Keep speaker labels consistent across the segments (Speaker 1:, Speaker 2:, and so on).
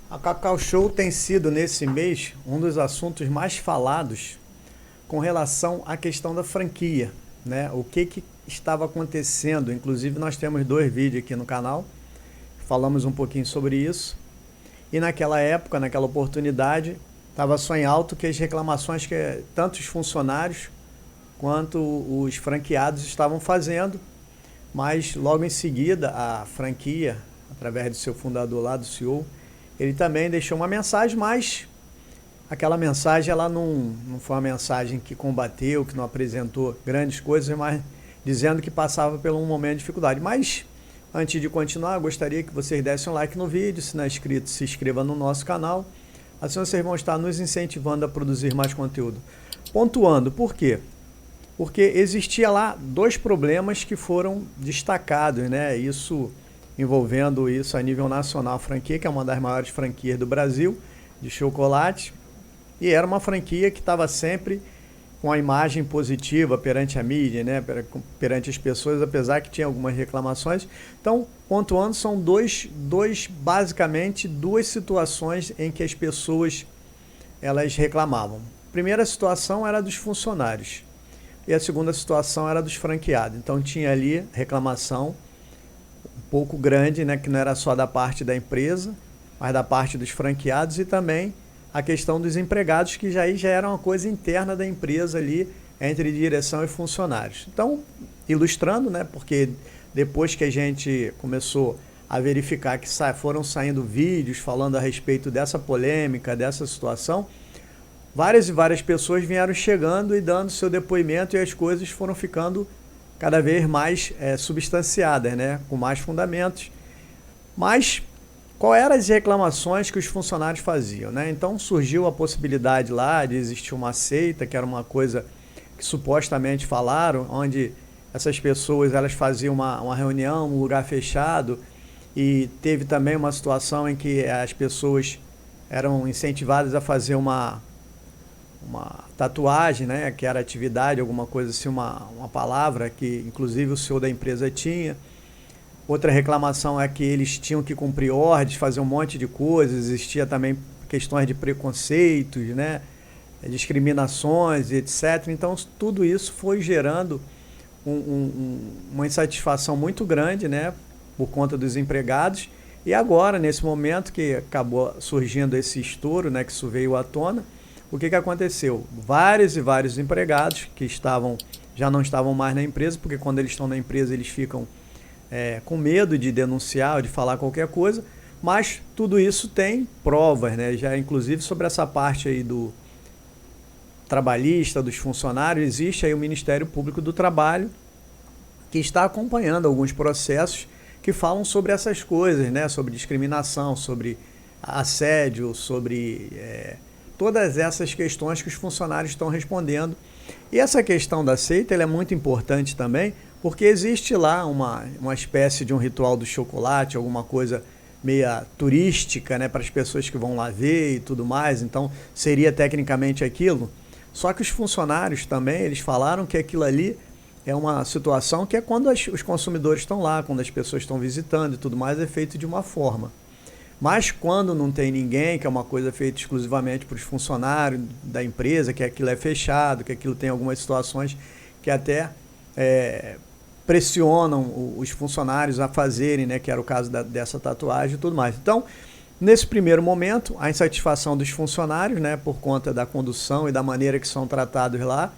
Speaker 1: A Cacau Show tem sido, nesse mês, um dos assuntos mais falados com relação à questão da franquia, né? O que estava acontecendo. Inclusive, nós temos 2 vídeos aqui no canal, falamos um pouquinho sobre isso. E naquela época, naquela oportunidade, estava só em alto que as reclamações que tanto os funcionários quanto os franqueados estavam fazendo, mas logo em seguida a franquia, através do seu fundador lá, do CEO, ele também deixou uma mensagem, mas aquela mensagem ela não foi uma mensagem que combateu, que não apresentou grandes coisas, mas dizendo que passava por um momento de dificuldade. Mas antes de continuar, eu gostaria que vocês dessem um like no vídeo, se não é inscrito, se inscreva no nosso canal, assim vocês vão estar nos incentivando a produzir mais conteúdo. Pontuando, por quê? Porque existia lá 2 problemas que foram destacados, né? Isso envolvendo isso a nível nacional, a franquia, que é uma das maiores franquias do Brasil, de chocolate, e era uma franquia que estava sempre com a imagem positiva perante a mídia, né? Perante as pessoas, apesar que tinha algumas reclamações. Então, pontuando, são basicamente duas situações em que as pessoas elas reclamavam. A primeira situação era dos funcionários e a segunda situação era dos franqueados. Então tinha ali reclamação um pouco grande, né, que não era só da parte da empresa, mas da parte dos franqueados, e também a questão dos empregados, que já era uma coisa interna da empresa ali, entre direção e funcionários. Então, ilustrando, né, porque depois que a gente começou a verificar que foram saindo vídeos falando a respeito dessa polêmica, dessa situação, várias e várias pessoas vieram chegando e dando seu depoimento, e as coisas foram ficando cada vez mais substanciadas, né? Com mais fundamentos. Mas qual eram as reclamações que os funcionários faziam, né? Então surgiu a possibilidade lá de existir uma seita, que era uma coisa que supostamente falaram, onde essas pessoas elas faziam uma reunião num lugar fechado, e teve também uma situação em que as pessoas eram incentivadas a fazer uma tatuagem, né, que era atividade, alguma coisa assim, uma palavra que inclusive o CEO da empresa tinha. Outra reclamação é que eles tinham que cumprir ordens, fazer um monte de coisas, existia também questões de preconceitos, né, discriminações, etc. Então tudo isso foi gerando uma insatisfação muito grande, né, por conta dos empregados. E agora, nesse momento que acabou surgindo esse estouro, né, que isso veio à tona, o que aconteceu? Vários e vários empregados que já não estavam mais na empresa, porque quando eles estão na empresa eles ficam com medo de denunciar ou de falar qualquer coisa, mas tudo isso tem provas, né? Já inclusive sobre essa parte aí do trabalhista, dos funcionários, existe aí o Ministério Público do Trabalho, que está acompanhando alguns processos que falam sobre essas coisas, né? Sobre discriminação, sobre assédio, sobre todas essas questões que os funcionários estão respondendo. E essa questão da seita ela é muito importante também, porque existe lá uma espécie de um ritual do chocolate, alguma coisa meia turística, né, para as pessoas que vão lá ver e tudo mais. Então seria tecnicamente aquilo. Só que os funcionários também, eles falaram que aquilo ali é uma situação que é quando os consumidores estão lá, quando as pessoas estão visitando e tudo mais, é feito de uma forma. Mas quando não tem ninguém, que é uma coisa feita exclusivamente para os funcionários da empresa, que aquilo é fechado, que aquilo tem algumas situações que até pressionam os funcionários a fazerem, né, que era o caso dessa tatuagem e tudo mais. Então, nesse primeiro momento, a insatisfação dos funcionários, né, por conta da condução e da maneira que são tratados lá,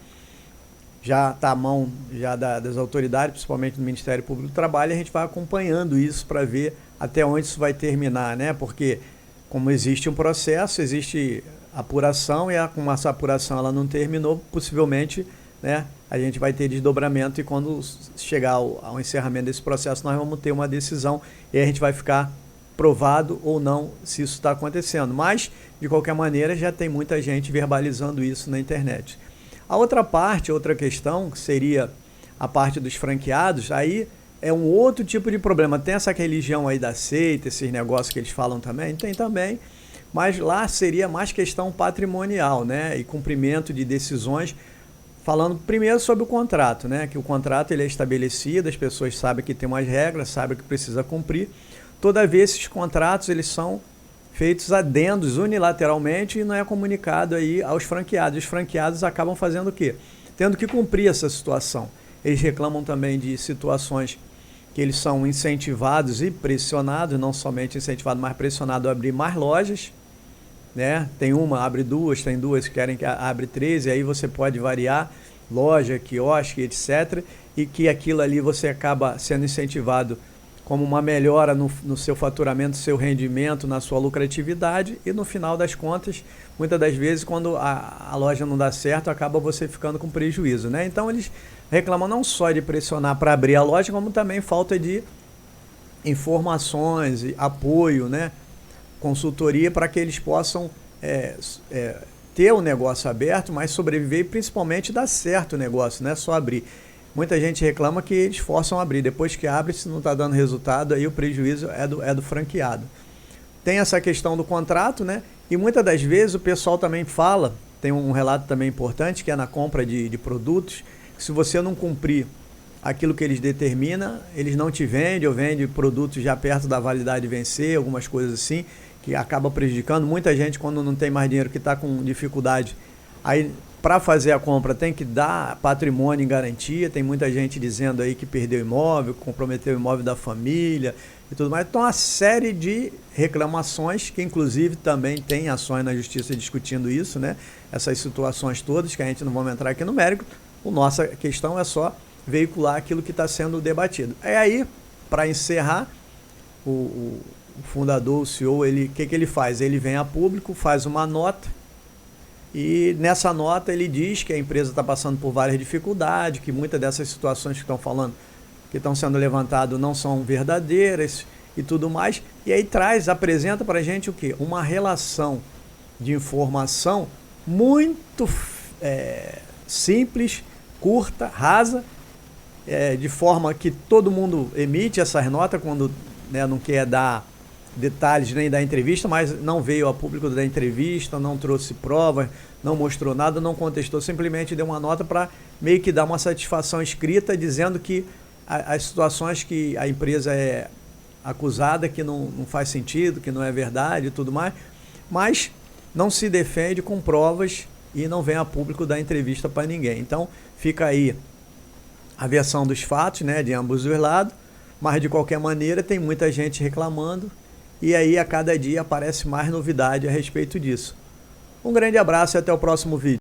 Speaker 1: já está à mão já das autoridades, principalmente do Ministério Público do Trabalho, e a gente vai acompanhando isso para ver até onde isso vai terminar, né? Porque como existe um processo, existe apuração, e como essa apuração ela não terminou, possivelmente, né, a gente vai ter desdobramento, e quando chegar ao encerramento desse processo nós vamos ter uma decisão, e a gente vai ficar provado ou não se isso está acontecendo. Mas, de qualquer maneira, já tem muita gente verbalizando isso na internet. A outra parte, outra questão, que seria a parte dos franqueados, aí é um outro tipo de problema. Tem essa religião aí da seita, esses negócios que eles falam também? Tem também, mas lá seria mais questão patrimonial, né? E cumprimento de decisões, falando primeiro sobre o contrato, né? Que o contrato ele é estabelecido, as pessoas sabem que tem umas regras, sabem que precisa cumprir. Todavia, esses contratos eles são feitos adendos unilateralmente e não é comunicado aí aos franqueados. Os franqueados acabam fazendo o quê? Tendo que cumprir essa situação. Eles reclamam também de situações que eles são incentivados e pressionados, não somente incentivados, mas pressionados a abrir mais lojas, né? Tem uma, abre duas, tem duas que querem que abre 13, e aí você pode variar, loja, quiosque, etc. E que aquilo ali você acaba sendo incentivado como uma melhora no seu faturamento, no seu rendimento, na sua lucratividade, e no final das contas, muitas das vezes, quando a loja não dá certo, acaba você ficando com prejuízo, né? Então eles reclamam não só de pressionar para abrir a loja, como também falta de informações, apoio, né? Consultoria para que eles possam ter o negócio aberto, mas sobreviver e principalmente dar certo o negócio, não é só abrir. Muita gente reclama que eles forçam a abrir. Depois que abre, se não está dando resultado, aí o prejuízo é do franqueado. Tem essa questão do contrato, né? E muitas das vezes o pessoal também fala, tem um relato também importante, que é na compra de produtos, que se você não cumprir aquilo que eles determinam, eles não te vendem, ou vendem produtos já perto da validade de vencer, algumas coisas assim, que acaba prejudicando. Muita gente, quando não tem mais dinheiro, que está com dificuldade, aí para fazer a compra tem que dar patrimônio em garantia. Tem muita gente dizendo aí que perdeu imóvel, comprometeu o imóvel da família e tudo mais. Então, uma série de reclamações, que inclusive também tem ações na justiça discutindo isso, né? Essas situações todas, que a gente não vamos entrar aqui no mérito. A nossa questão é só veicular aquilo que está sendo debatido. É aí, para encerrar, o fundador, o CEO, o que ele faz? Ele vem a público, faz uma nota, e nessa nota ele diz que a empresa está passando por várias dificuldades, que muitas dessas situações que estão falando, que estão sendo levantadas, não são verdadeiras e tudo mais. E aí apresenta para a gente o quê? Uma relação de informação muito simples, curta, rasa, de forma que todo mundo emite essas notas quando, né, não quer dar detalhes nem da entrevista, mas não veio a público da entrevista, não trouxe provas, não mostrou nada, não contestou, simplesmente deu uma nota para meio que dar uma satisfação escrita, dizendo que as situações que a empresa é acusada, que não faz sentido, que não é verdade e tudo mais, mas não se defende com provas e não vem a público dar entrevista para ninguém. Então fica aí a versão dos fatos, né, de ambos os lados, mas de qualquer maneira tem muita gente reclamando. E aí a cada dia aparece mais novidade a respeito disso. Um grande abraço e até o próximo vídeo.